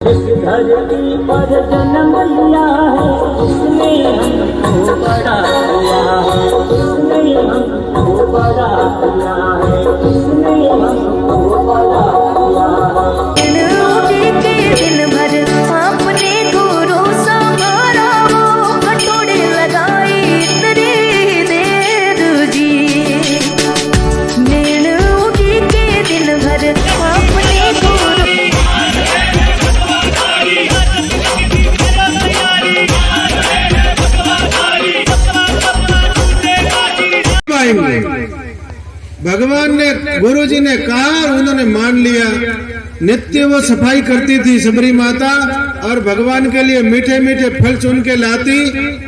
इस धरती पर जन्म लिया है, उसने हमको बड़ा किया है, उसने हमको बड़ा किया है, उसने हमको बड़ा किया है। दिन भर आपने गुरु संभारा, वो कटोरे लगाई तेरी देर जी। नैनों के दिन भर आपने गुरु भगवान ने, गुरु जी ने कहा, उन्होंने मान लिया। नित्य वो सफाई करती थी सबरी माता, और भगवान के लिए मीठे मीठे फल चुन के लाती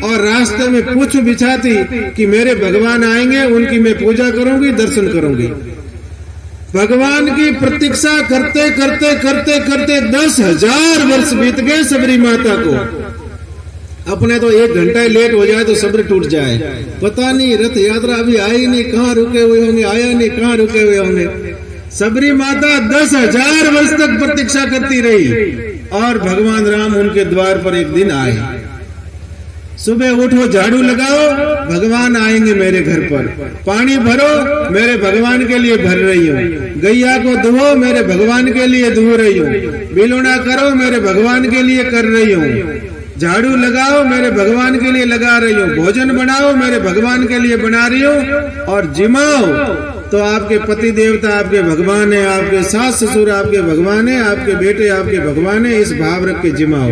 और रास्ते में पूछ बिछाती कि मेरे भगवान आएंगे, उनकी मैं पूजा करूंगी, दर्शन करूंगी। भगवान की प्रतीक्षा करते करते करते करते 10,000 वर्ष बीत गए सबरी माता को। अपने तो 1 घंटा लेट हो जाए तो सब्र टूट जाए। पता नहीं रथ यात्रा अभी आई नहीं, कहाँ रुके हुए होंगे, आया नहीं, कहाँ रुके हुए होंगे। सबरी माता 10,000 वर्ष तक प्रतीक्षा करती रही और भगवान राम उनके द्वार पर एक दिन आए। सुबह उठो, झाड़ू लगाओ, भगवान आएंगे मेरे घर पर। पानी भरो, मेरे भगवान के लिए भर रही हूँ। गैया को धुओ, मेरे भगवान के लिए धो रही हूँ। बिलोना करो, मेरे भगवान के लिए कर रही हूँ। झाड़ू लगाओ, मेरे भगवान के लिए लगा रही हूँ। भोजन बनाओ, मेरे भगवान के लिए बना रही हूँ। और जिमाओ तो आपके पति देवता आपके भगवान है, आपके सास ससुर आपके भगवान है, आपके बेटे आपके भगवान है। इस भाव रख के जिमाओ।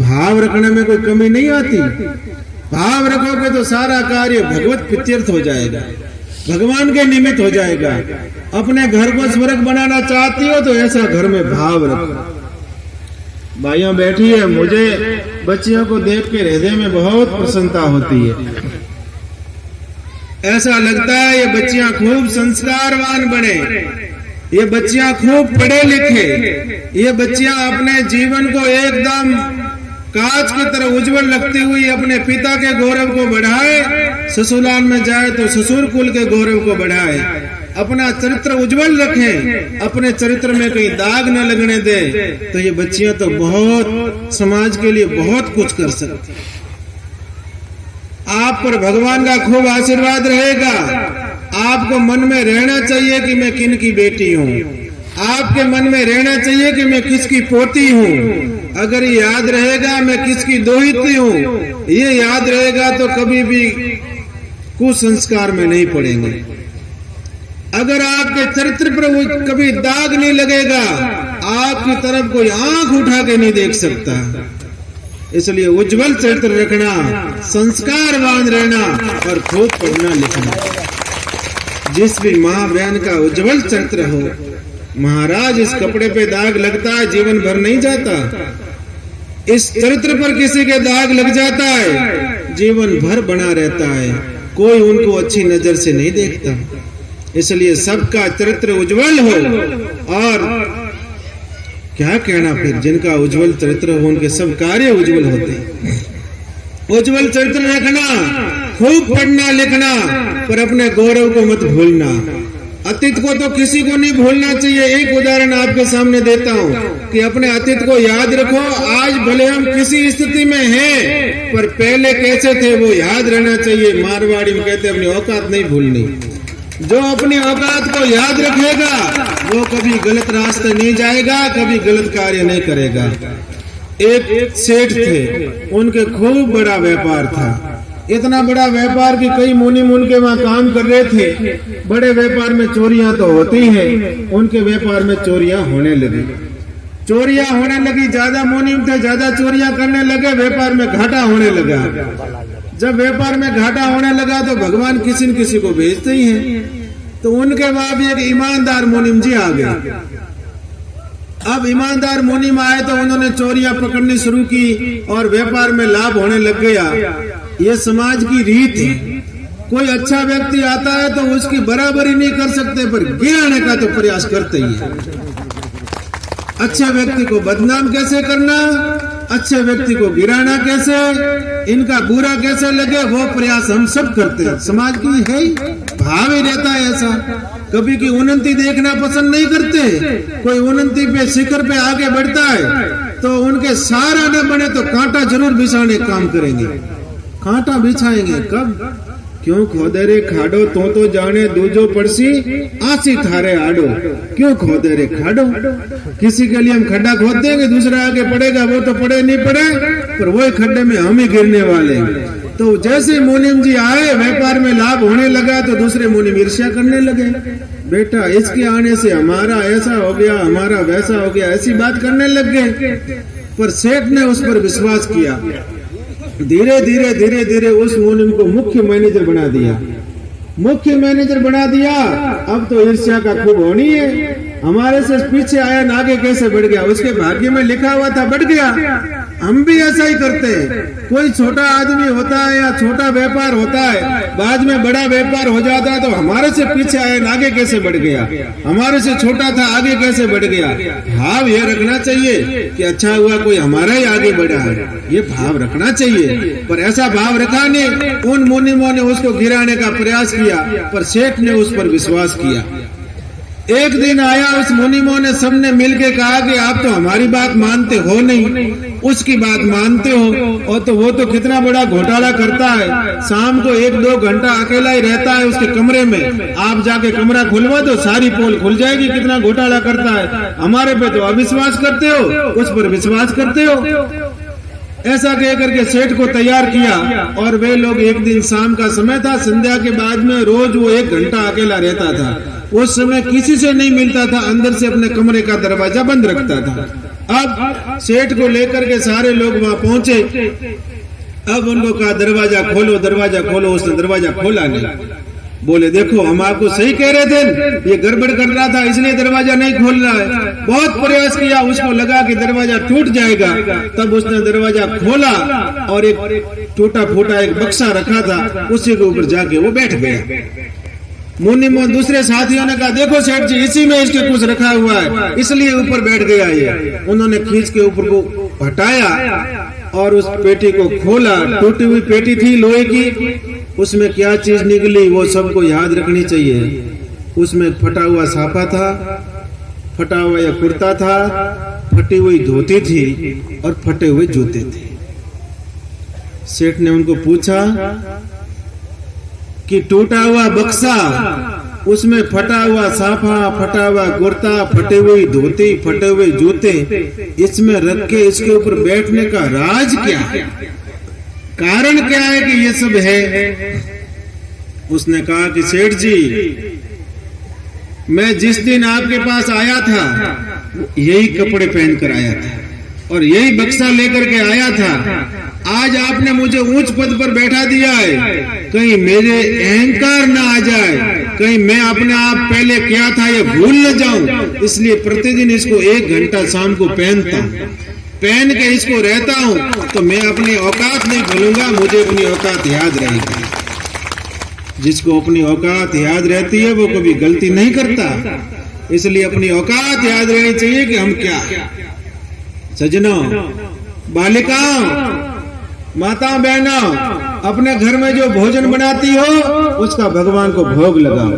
भाव रखने में कोई कमी नहीं आती। भाव रखोगे तो सारा कार्य भगवत प्रीत्यर्थ हो जाएगा, भगवान के निमित्त हो जाएगा। अपने घर को स्वर्ग बनाना चाहती हो तो ऐसा घर में भाव रखो। भाइयों बैठी है, मुझे बच्चियों को देख के हृदय में बहुत प्रसन्नता होती है। ऐसा लगता है ये बच्चियां खूब संस्कारवान बने, ये बच्चियां खूब पढ़े लिखे, ये बच्चियां अपने जीवन को एकदम कांच की तरह उज्जवल रखती हुई अपने पिता के गौरव को बढ़ाए, ससुराल में जाए तो ससुर कुल के गौरव को बढ़ाए, अपना चरित्र उज्जवल रखें, अपने चरित्र में कहीं दाग न लगने दे। तो ये बच्चियां तो बहुत समाज के लिए बहुत कुछ कर सकती। आप पर भगवान का खूब आशीर्वाद रहेगा। आपको मन में रहना चाहिए कि मैं किन की बेटी हूँ। आपके मन में रहना चाहिए कि मैं किसकी पोती हूँ। अगर ये याद रहेगा मैं किसकी दोहित्री हूँ, ये याद रहेगा तो कभी भी कुसंस्कार में नहीं पड़ेंगे। अगर आपके चरित्र पर कभी दाग नहीं लगेगा, आपकी तरफ कोई आंख उठा के नहीं देख सकता। इसलिए उज्जवल चरित्र रखना, संस्कारवान रहना और खूब पढ़ना लिखना। जिस भी माँ बहन का उज्जवल चरित्र हो, महाराज इस कपड़े पे दाग लगता है, जीवन भर नहीं जाता। इस चरित्र पर किसी के दाग लग जाता है, जीवन भर बना रहता है, कोई उनको अच्छी नजर से नहीं देखता। इसलिए सबका चरित्र उज्जवल हो। और क्या कहना फिर, जिनका उज्जवल चरित्र हो उनके सब कार्य उज्जवल होते हैं। उज्जवल चरित्र रखना, खूब पढ़ना लिखना, पर अपने गौरव को मत भूलना। अतीत को तो किसी को नहीं भूलना चाहिए। एक उदाहरण आपके सामने देता हूँ कि अपने अतीत को याद रखो। आज भले हम किसी स्थिति में हैं, पर पहले कैसे थे वो याद रहना चाहिए। मारवाड़ी में कहते अपनी औकात नहीं भूलनी। जो अपनी औकात को याद रखेगा वो कभी गलत रास्ते नहीं जाएगा, कभी गलत कार्य नहीं करेगा। एक सेठ थे, उनके खूब बड़ा व्यापार था। इतना बड़ा व्यापार कि कई मुनि उनके वहाँ काम कर रहे थे। बड़े व्यापार में चोरियां तो होती हैं, उनके व्यापार में चोरियां होने लगी। चोरियां होने लगी, ज्यादा मुनि थे, ज्यादा चोरियां करने लगे, व्यापार में घाटा होने लगा। जब व्यापार में घाटा होने लगा तो भगवान किसी न किसी को भेजते ही हैं। तो उनके वहां भी एक ईमानदार मुनिम जी आ गए। अब ईमानदार मुनिम आए तो उन्होंने चोरियां पकड़नी शुरू की और व्यापार में लाभ होने लग गया। ये समाज की रीत है। कोई अच्छा व्यक्ति आता है तो उसकी बराबरी नहीं कर सकते, पर गिराने का तो प्रयास करते ही है। अच्छे व्यक्ति को बदनाम कैसे करना, अच्छे व्यक्ति को गिराना कैसे, इनका बुरा कैसे लगे, वो प्रयास हम सब करते हैं। समाज की है, भाव ही रहता है ऐसा। कभी की उन्नति देखना पसंद नहीं करते। कोई उन्नति पे शिखर पे आगे बढ़ता है तो उनके सारा न बने तो कांटा जरूर बिछाने काम करेंगे। कांटा बिछाएंगे कब? क्यों खोदे रे खाडो तो जाने दूजो पड़सी आसी थारे आडो। क्यों खोदे रे खाडो? किसी के लिए हम खड्डा खोद देंगे, दूसरा आगे पड़ेगा, वो तो पड़े नहीं पड़े, पर वही खड्डे में हम ही गिरने वाले। तो जैसे मुनीम जी आए, व्यापार में लाभ होने लगा तो दूसरे मुनीम ईर्ष्या करने लगे। बेटा इसके आने से हमारा ऐसा हो गया, हमारा वैसा हो गया, ऐसी बात करने लग गए। पर सेठ ने उस पर विश्वास किया। धीरे धीरे उस मुनीम को मुख्य मैनेजर बना दिया। मुख्य मैनेजर बना दिया। अब तो ईर्ष्या का खूब होनी है। हमारे से पीछे आया ना आगे कैसे बढ़ गया? उसके भाग्य में लिखा हुआ था बढ़ गया। हम भी ऐसा ही करते हैं। कोई छोटा आदमी होता है या छोटा व्यापार होता है, बाद में बड़ा व्यापार हो जाता है तो हमारे से पीछे आया ना आगे कैसे बढ़ गया, हमारे से छोटा था आगे कैसे बढ़ गया। भाव ये रखना चाहिए कि अच्छा हुआ कोई हमारा ही आगे बढ़ा है, ये भाव रखना चाहिए। पर ऐसा भाव रखा नहीं। उन मुनिमों ने उसको गिराने का प्रयास किया, पर सेठ ने उस पर विश्वास किया। एक दिन आया, उस मुनिमों ने सबने मिलके कहा कि आप तो हमारी बात मानते हो नहीं, उसकी बात मानते हो। और तो वो तो कितना बड़ा घोटाला करता है, शाम को 1-2 घंटा अकेला ही रहता है उसके कमरे में। आप जाके कमरा खुलवा दो, सारी पोल खुल जाएगी, कितना घोटाला करता है। हमारे पे तो अविश्वास करते हो, उस पर विश्वास करते हो। ऐसा कह करके सेठ को तैयार किया। और वे लोग एक दिन शाम का समय था, संध्या के बाद में रोज वो 1 घंटा अकेला रहता था। उस समय किसी से नहीं मिलता था, अंदर से अपने कमरे का दरवाजा बंद रखता था। अब सेठ को लेकर के सारे लोग वहां पहुंचे। अब उनको कहा दरवाजा खोलो, दरवाजा खोलो। उसने दरवाजा खोला नहीं। बोले देखो हम आपको सही कह रहे थे, ये गड़बड़ कर रहा था इसलिए दरवाजा नहीं खोल रहा है। बहुत प्रयास किया, उसको लगा कि दरवाजा टूट जाएगा। तब उसने दरवाजा खोला और एक टूटा फूटा एक बक्सा रखा था, उसी के ऊपर जाके वो बैठ गया। मुनिमों दूसरे साथियों ने कहा देखो सेठ जी इसी में इसके कुछ रखा हुआ है, इसलिए ऊपर बैठ गया ये। उन्होंने खींच के ऊपर को हटाया और उस पेटी को खोला। टूटी हुई पेटी थी लोहे की, उसमें क्या चीज निकली वो सबको याद रखनी चाहिए। उसमें फटा हुआ साफा था, फटा हुआ या कुर्ता था, फटी हुई धोती थी और फटे हुए जूते थे। सेठ ने उनको पूछा कि टूटा हुआ बक्सा, उसमें फटा हुआ साफा, फटा हुआ कुर्ता, फटे हुई धोती, फटे हुए जूते, इसमें रख के इसके ऊपर बैठने का राज क्या है, कारण क्या है कि ये सब है? उसने कहा कि सेठ जी मैं जिस दिन आपके पास आया था यही कपड़े पहन कर आया था और यही बक्सा लेकर के आया था। आज आपने मुझे ऊंच पद पर बैठा दिया है, कहीं मेरे अहंकार ना आ जाए, कहीं मैं अपने आप पहले क्या था ये भूल न जाऊं, इसलिए प्रतिदिन इसको 1 घंटा शाम को पहनता हूं। पहन के इसको रहता हूं तो मैं अपनी औकात नहीं भूलूंगा, मुझे अपनी औकात याद रहेगी। जिसको अपनी औकात याद रहती है वो कभी गलती नहीं करता, इसलिए अपनी औकात याद रहनी चाहिए कि हम क्या है। सजनों, बालिकाओं, माता बहनों, अपने घर में जो भोजन बनाती हो उसका भगवान को भोग लगाओ।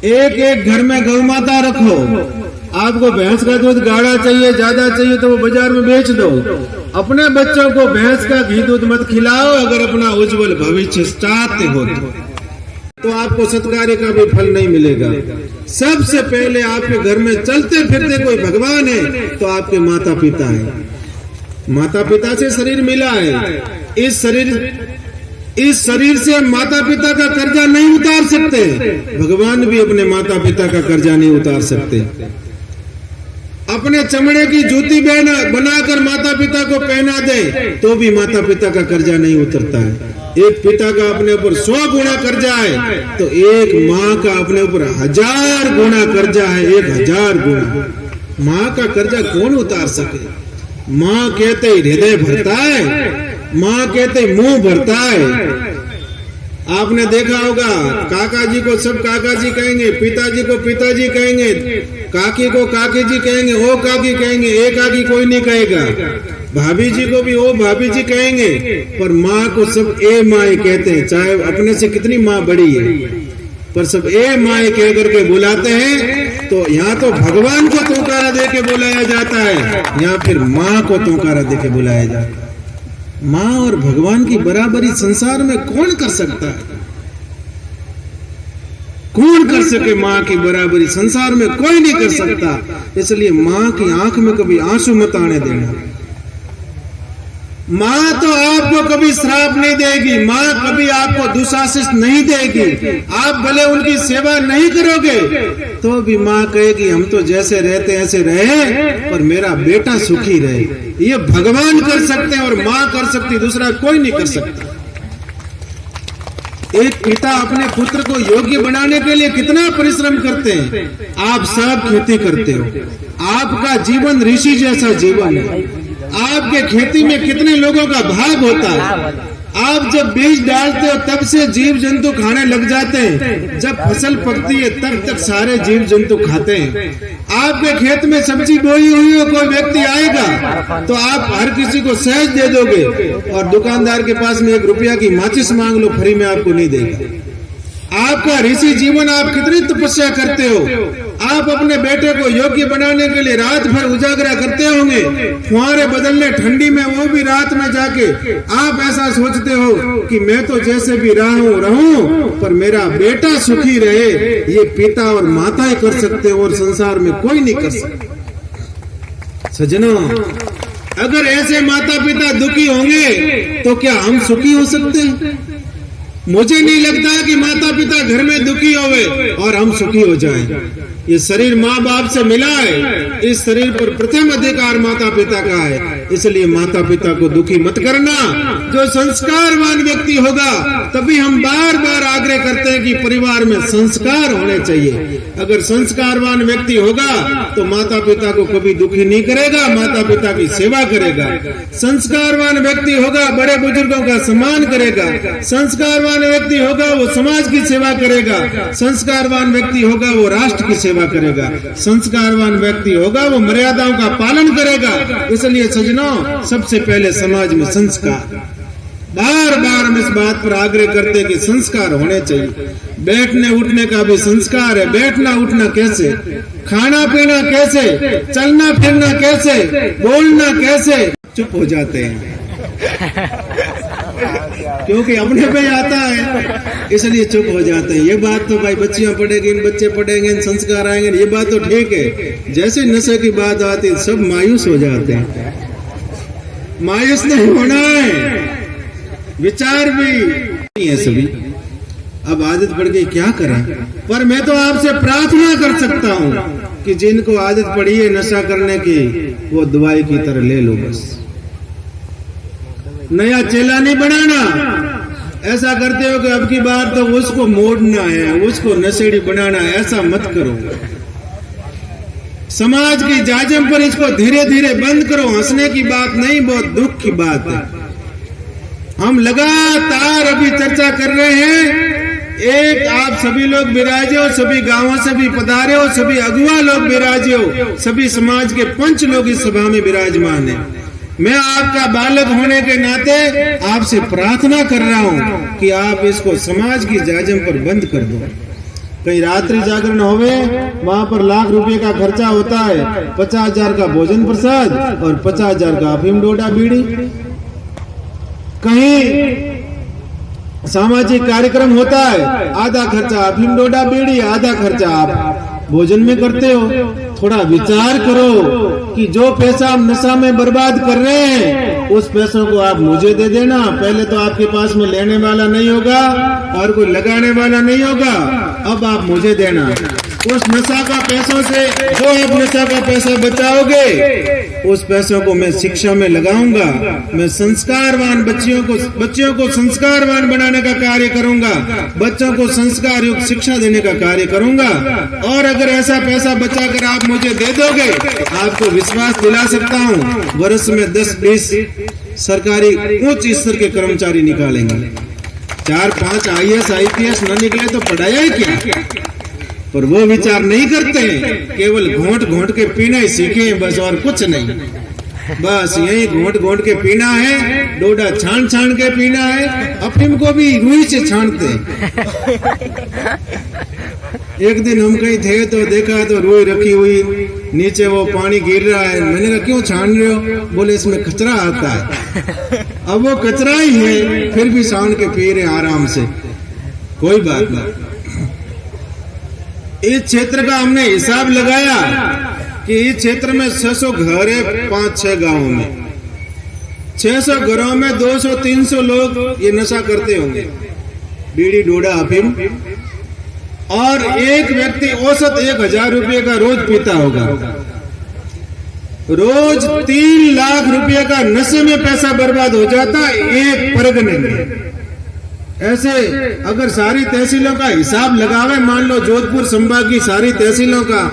एक एक घर में गौ माता रखो। आपको भैंस का दूध गाढ़ा चाहिए, ज्यादा चाहिए तो वो बाजार में बेच दो। अपने बच्चों को भैंस का घी दूध मत खिलाओ अगर अपना उज्जवल भविष्य चाहते हो तो आपको सत्कार्य का भी फल नहीं मिलेगा। सबसे पहले आपके घर में चलते फिरते कोई भगवान है तो आपके माता पिता है। माता पिता से शरीर मिला है, इस शरीर से माता पिता का कर्जा नहीं उतार सकते। भगवान भी अपने माता पिता का कर्जा नहीं उतार सकते। अपने चमड़े की जूती बनाकर माता पिता को पहना दे तो भी माता पिता का कर्जा नहीं उतरता है। एक पिता का अपने ऊपर 100 गुना कर्जा है तो एक माँ का अपने ऊपर 1000 गुना कर्जा है, 1000 गुना। माँ का कर्जा कौन उतार सके? माँ कहते हृदय भरता है, माँ कहते मुंह भरता है। आपने देखा होगा काका जी को सब काका जी कहेंगे, पिताजी को पिताजी कहेंगे, काकी को काकी जी कहेंगे, ओ काकी कहेंगे, ए काकी कोई नहीं कहेगा। भाभी जी को भी ओ भाभी जी कहेंगे, पर माँ को सब ए माँ कहते हैं, चाहे अपने से कितनी माँ बड़ी है पर सब ए माँ कह करके बुलाते हैं। तो यहाँ तो भगवान को तोकारा दे के बुलाया जाता है, यहाँ फिर माँ को तोकारा दे के बुलाया जाता है। माँ और भगवान की बराबरी संसार में कौन कर सकता है? कौन कर सके माँ की बराबरी? संसार में कोई नहीं कर सकता। इसलिए माँ की आंख में कभी आंसू मत आने देना। माँ तो आपको कभी श्राप नहीं देगी, माँ कभी आपको दुशासिस नहीं देगी। आप भले उनकी सेवा नहीं करोगे तो भी माँ कहेगी हम तो जैसे रहते ऐसे रहे, पर मेरा बेटा सुखी रहे। ये भगवान कर सकते हैं और माँ कर सकती, दूसरा कोई नहीं कर सकता। एक पिता अपने पुत्र को योग्य बनाने के लिए कितना परिश्रम करते हैं। आप सब खेती करते हो, आपका जीवन ऋषि जैसा जीवन है। आपके खेती में कितने लोगों का भाग होता है। आप जब बीज डालते हो तब से जीव जंतु खाने लग जाते हैं, जब फसल पकती है तब तक सारे जीव जंतु खाते हैं। आपके खेत में सब्जी बोई हुई हो, कोई व्यक्ति आएगा तो आप हर किसी को सहज दे दोगे, और दुकानदार के पास में 1 रुपया की माचिस मांग लो, फ्री में आपको नहीं देगा। आपका ऋषि जीवन, आप कितनी तपस्या करते हो। आप अपने बेटे को योग्य बनाने के लिए रात भर उजागरा करते होंगे, फुहारे बदलने ठंडी में, वो भी रात में जाके। आप ऐसा सोचते हो कि मैं तो जैसे भी रहूं पर मेरा बेटा सुखी रहे। ये पिता और माता ही कर सकते हो और संसार में कोई नहीं कर सकता। सज्जनों, अगर ऐसे माता पिता दुखी होंगे तो क्या हम सुखी हो सकते हैं? मुझे नहीं लगता कि माता पिता घर में दुखी होवे और हम सुखी हो जाएं। ये शरीर माँ बाप से मिला है, इस शरीर पर प्रथम अधिकार माता पिता का है। इसलिए माता पिता को दुखी मत करना। जो संस्कारवान व्यक्ति होगा, तभी हम बार बार आग्रह करते हैं कि परिवार में संस्कार होने चाहिए। अगर संस्कारवान व्यक्ति होगा तो माता पिता को कभी दुखी नहीं करेगा, माता पिता की सेवा करेगा। संस्कारवान व्यक्ति होगा, बड़े बुजुर्गों का सम्मान करेगा। संस्कारवान व्यक्ति होगा, वो समाज की सेवा करेगा। संस्कारवान व्यक्ति होगा, वो राष्ट्र की सेवा करेगा। संस्कारवान व्यक्ति होगा, वो मर्यादाओं का पालन करेगा। इसलिए सज्जनों, सबसे पहले समाज में संस्कार। बार बार हम इस बात पर आग्रह करते हैं कि संस्कार होने चाहिए। बैठने उठने का भी संस्कार है। बैठना उठना कैसे, खाना पीना कैसे, चलना फिरना कैसे, बोलना कैसे। चुप हो जाते हैं क्योंकि अपने पे आता है, इसलिए चुप हो जाते हैं। ये बात तो भाई बच्चियां पढ़ेंगी, बच्चे पढ़ेंगे, संस्कार आएंगे, ये बात तो ठीक है। जैसे नशे की बात आती है सब मायूस हो जाते हैं। मायूस नहीं होना है, विचार भी नहीं है सभी। अब आदत पड़ गई, क्या करें। पर मैं तो आपसे प्रार्थना कर सकता हूँ कि जिनको आदत पड़ी है नशा करने की, वो दवाई की तरह ले लो बस। नया चेला नहीं बनाना। ऐसा करते हो कि अब की बार तो उसको मोड़ना है, उसको नशेड़ी बनाना है, ऐसा मत करो। समाज की जाजम पर इसको धीरे धीरे बंद करो। हंसने की बात नहीं, बहुत दुख की बात है। हम लगातार अभी चर्चा कर रहे हैं। एक आप सभी लोग विराजे हो, सभी गांवों से भी पधारे हो, सभी अगुआ लोग विराजे हो, सभी समाज के पंच लोग इस सभा में विराजमान है। मैं आपका बालक होने के नाते आपसे प्रार्थना कर रहा हूँ कि आप इसको समाज की जाजम पर बंद कर दो। कहीं रात्रि जागरण होवे, वहाँ पर लाख रुपए का खर्चा होता है, 50,000 का भोजन प्रसाद और 50,000 का अफीम डोडा बीड़ी। कहीं सामाजिक कार्यक्रम होता है, आधा खर्चा अफीम डोडा बीड़ी, आधा खर्चा आप भोजन में करते हो। थोड़ा विचार करो कि जो पैसा हम नशा में बर्बाद कर रहे हैं, उस पैसों को आप मुझे दे देना। पहले तो आपके पास में लेने वाला नहीं होगा और कोई लगाने वाला नहीं होगा, अब आप मुझे देना। उस नशा का पैसों से जो आप नशा का पैसा बचाओगे, उस पैसों को मैं शिक्षा में लगाऊंगा। मैं संस्कारवान बच्चियों को संस्कारवान बनाने का कार्य करूंगा, बच्चों को संस्कार युक्त शिक्षा देने का कार्य करूंगा। और अगर ऐसा पैसा बचाकर आप मुझे दे दोगे, आपको विश्वास दिला सकता हूं, वर्ष में 10-20 सरकारी उच्च स्तर के कर्मचारी निकालेंगे। 4-5 IAS IPS न निकले तो पढ़ाया ही क्या। पर वो विचार नहीं करते हैं, केवल घोंट घोंट के पीना ही सीखे बस, और कुछ नहीं। बस यही घोंट घोंट के पीना है, डोडा छान छान के पीना है, अफीम को भी रुई से छानते हैं। एक दिन हम कहीं थे तो देखा तो रुई रखी हुई, नीचे वो पानी गिर रहा है। मैंने कहा क्यों छान रहे हो? बोले इसमें कचरा आता है। अब वो कचरा ही है, फिर भी छान के पी रहे आराम से, कोई बात नहीं। इस क्षेत्र का हमने हिसाब लगाया कि इस क्षेत्र में 600 घर है, 5-6 गांवों में 600 घरों में 200-300 लोग ये नशा करते होंगे, बीड़ी डोडा अफीम, और एक व्यक्ति औसत 1000 रुपये का रोज पीता होगा। रोज 3 लाख रुपए का नशे में पैसा बर्बाद हो जाता एक परगने में। ऐसे अगर सारी तहसीलों का हिसाब लगावे, मान लो जोधपुर संभाग की सारी तहसीलों का,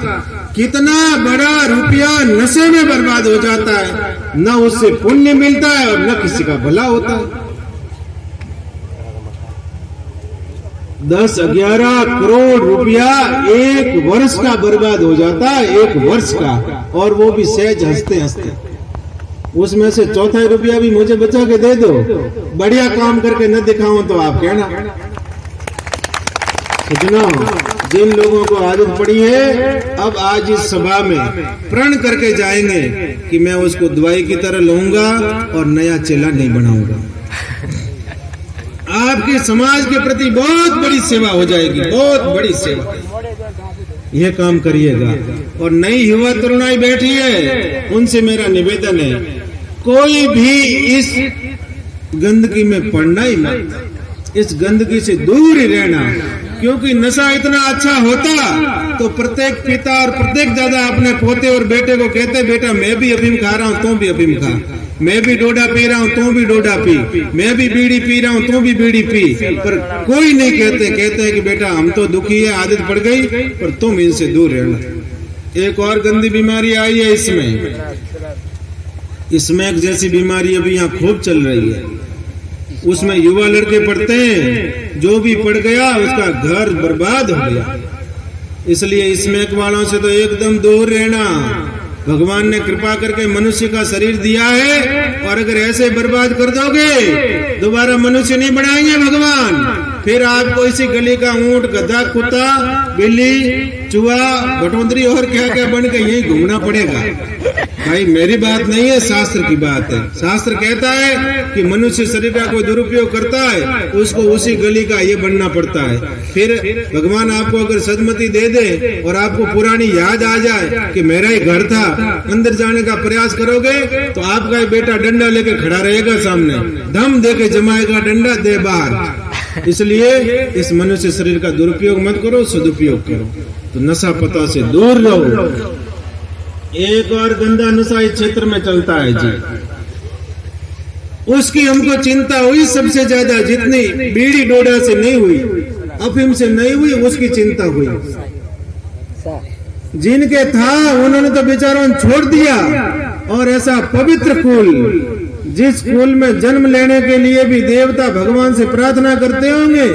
कितना बड़ा रुपया नशे में बर्बाद हो जाता है। न उससे पुण्य मिलता है और न किसी का भला होता है। 10-11 करोड़ रुपया एक वर्ष का बर्बाद हो जाता है, एक वर्ष का, और वो भी सहज हंसते हंसते। उसमें से 1/4 रुपया भी मुझे बचा के दे दो, बढ़िया काम करके न दिखाऊं तो आप कहना। सज्जनों, जिन लोगों को आदत पड़ी है, अब आज इस सभा में प्रण करके जाएंगे कि मैं उसको दवाई की तरह लूंगा और नया चेला नहीं बनाऊंगा। आपके समाज के प्रति बहुत बड़ी सेवा हो जाएगी, बहुत बड़ी सेवा। यह काम करिएगा। और नई युवा तरुणाई बैठी है, उनसे मेरा निवेदन है, कोई भी इस गंदगी में पड़ना ही मत, इस गंदगी से दूर ही रहना। क्योंकि नशा इतना अच्छा होता तो प्रत्येक पिता और प्रत्येक दादा अपने पोते और बेटे को कहते, बेटा मैं भी अफीम खा रहा हूँ, तू भी अफीम खा, मैं भी डोडा पी रहा हूँ, तू भी डोडा पी, मैं भी बीड़ी पी रहा हूँ, तू भी बीड़ी पी। पर कोई नहीं कहते हैं कि बेटा हम तो दुखी है, आदत पड़ गई, पर तुम इनसे दूर रहना। एक और गंदी बीमारी आई है इसमें जैसी बीमारी अभी यहाँ खूब चल रही है। उसमें युवा लड़के पढ़ते हैं, जो भी पढ़ गया उसका घर बर्बाद हो गया। इसलिए स्मैक वालों से तो एकदम दूर रहना। भगवान ने कृपा करके मनुष्य का शरीर दिया है, और अगर ऐसे बर्बाद कर दोगे दोबारा मनुष्य नहीं बनाएंगे भगवान। फिर आपको इसी गली का ऊंट, गधा, कुत्ता, बिल्ली, चूहा, भटोंदरी और क्या क्या बन के यही घूमना पड़ेगा। भाई मेरी बात नहीं है, शास्त्र की बात है। शास्त्र कहता है कि मनुष्य शरीर का कोई दुरुपयोग करता है, उसको उसी गली का ये बनना पड़ता है। फिर भगवान आपको अगर सदमति दे दे और आपको पुरानी याद आ जाए कि मेरा ही घर था, अंदर जाने का प्रयास करोगे तो आपका ही बेटा डंडा लेके खड़ा रहेगा सामने, दम दे के जमाएगा डंडा, दे बाहर। इसलिए इस मनुष्य शरीर का दुरुपयोग मत करो, सदुपयोग करो। तो नशा पता से दूर रहो। एक और गंदा नशा इस क्षेत्र में चलता है जी, उसकी हमको चिंता हुई सबसे ज्यादा। जितनी बीड़ी डोडा से नहीं हुई, अफीम से नहीं हुई, उसकी चिंता हुई। जिनके था उन्होंने तो बेचारों ने छोड़ दिया। और ऐसा पवित्र कुल, जिस कुल में जन्म लेने के लिए भी देवता भगवान से प्रार्थना करते होंगे,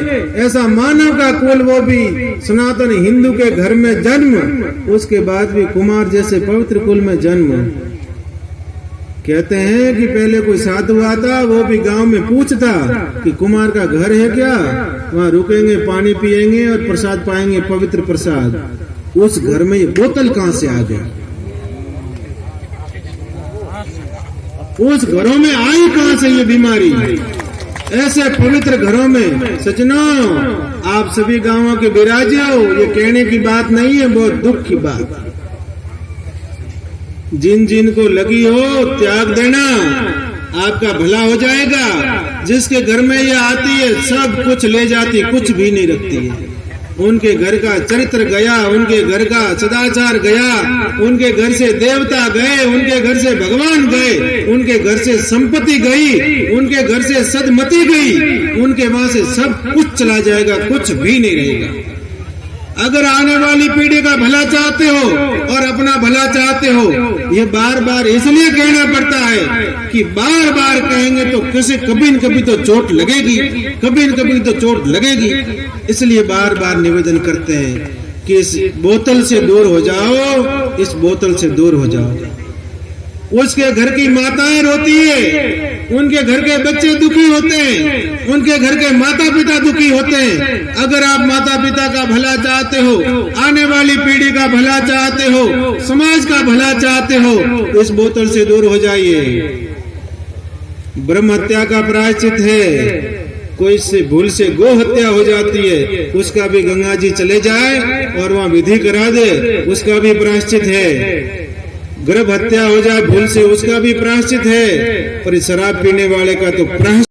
ऐसा मानव का कुल, वो भी सनातन हिंदू के घर में जन्म, उसके बाद भी कुमार जैसे पवित्र कुल में जन्म। कहते हैं कि पहले कोई साधु आता, वो भी गांव में पूछता कि कुमार का घर है क्या, वहाँ रुकेंगे, पानी पिएंगे और प्रसाद पाएंगे, पवित्र प्रसाद। उस घर में ये बोतल कहाँ से आ गया, उस घरों में आई कहां से ये बीमारी। ऐसे पवित्र घरों में सज्जनों, आप सभी गांवों के विराजे हो, ये कहने की बात नहीं है, बहुत दुख की बात। जिन जिन को लगी हो त्याग देना, आपका भला हो जाएगा। जिसके घर में ये आती है सब कुछ ले जाती, कुछ भी नहीं रखती है। उनके घर का चरित्र गया, उनके घर का सदाचार गया, उनके घर से देवता गए, उनके घर से भगवान गए, उनके घर से संपत्ति गई, उनके घर से सदमति गई, उनके वहां से सब कुछ चला जाएगा, कुछ भी नहीं रहेगा। अगर आने वाली पीढ़ी का भला चाहते हो और अपना भला चाहते हो, ये बार बार इसलिए कहना पड़ता है कि बार बार कहेंगे तो कभी न कभी तो चोट लगेगी, कभी न कभी तो चोट लगेगी। इसलिए बार बार निवेदन करते हैं कि इस बोतल से दूर हो जाओ, इस बोतल से दूर हो जाओ। उसके घर की माताएं रोती है, उनके घर के बच्चे दुखी होते हैं, उनके घर के माता पिता दुखी होते हैं। अगर आप माता पिता का भला चाहते हो, आने वाली पीढ़ी का भला चाहते हो, समाज का भला चाहते हो, इस बोतल से दूर हो जाइए। ब्रह्म हत्या का प्रायश्चित है। कोई से भूल से गो हत्या हो जाती है, उसका भी गंगा जी चले जाए और वहाँ विधि करा दे, उसका भी प्रायश्चित है। गर्भ हत्या हो जाए भूल से, उसका भी प्रायश्चित है। पर शराब पीने वाले का तो प्रायश्चित